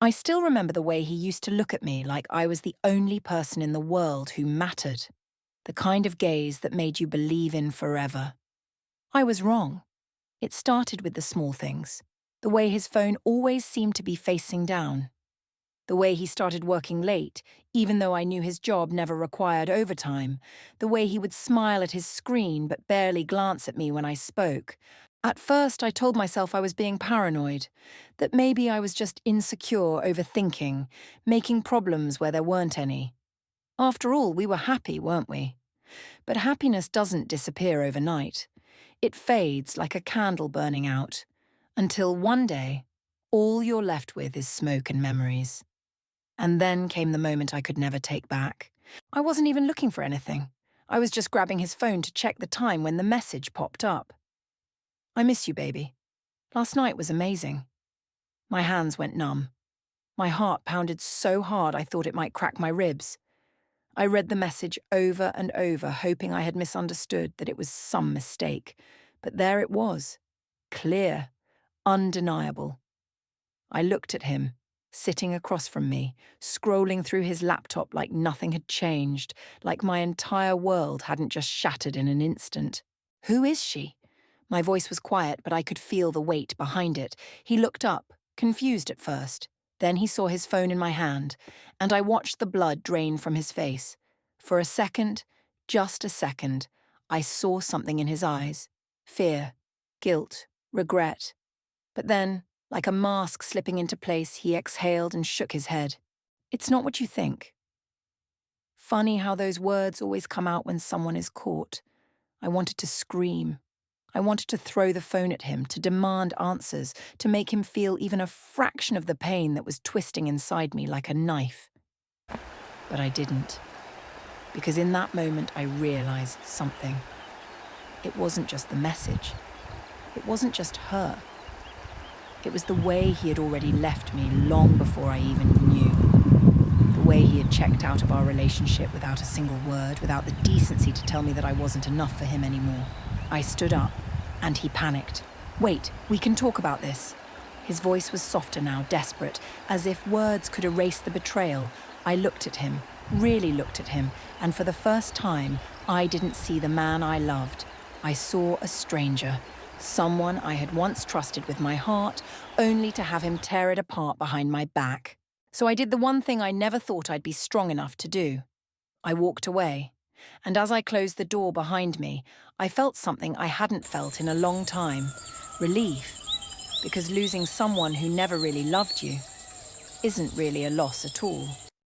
I still remember the way he used to look at me like I was the only person in the world who mattered, the kind of gaze that made you believe in forever. I was wrong. It started with the small things. The way his phone always seemed to be facing down. The way he started working late, even though I knew his job never required overtime. The way he would smile at his screen but barely glance at me when I spoke. At first, I told myself I was being paranoid, that maybe I was just insecure, overthinking, making problems where there weren't any. After all, we were happy, weren't we? But happiness doesn't disappear overnight. It fades like a candle burning out, until one day, all you're left with is smoke and memories. And then came the moment I could never take back. I wasn't even looking for anything. I was just grabbing his phone to check the time when the message popped up. I miss you, baby. Last night was amazing. My hands went numb. My heart pounded so hard I thought it might crack my ribs. I read the message over and over, hoping I had misunderstood, that it was some mistake. But there it was. Clear. Undeniable. I looked at him, sitting across from me, scrolling through his laptop like nothing had changed, like my entire world hadn't just shattered in an instant. Who is she? My voice was quiet, but I could feel the weight behind it. He looked up, confused at first. Then he saw his phone in my hand, and I watched the blood drain from his face. For a second, just a second, I saw something in his eyes. Fear, guilt, regret. But then, like a mask slipping into place, he exhaled and shook his head. It's not what you think. Funny how those words always come out when someone is caught. I wanted to scream. I wanted to throw the phone at him, to demand answers, to make him feel even a fraction of the pain that was twisting inside me like a knife. But I didn't. Because in that moment I realized something. It wasn't just the message. It wasn't just her. It was the way he had already left me long before I even knew. The way he had checked out of our relationship without a single word, without the decency to tell me that I wasn't enough for him anymore. I stood up, and he panicked. Wait, we can talk about this. His voice was softer now, desperate, as if words could erase the betrayal. I looked at him, really looked at him, and for the first time, I didn't see the man I loved. I saw a stranger. Someone I had once trusted with my heart, only to have him tear it apart behind my back. So I did the one thing I never thought I'd be strong enough to do. I walked away, and as I closed the door behind me, I felt something I hadn't felt in a long time. Relief, because losing someone who never really loved you isn't really a loss at all.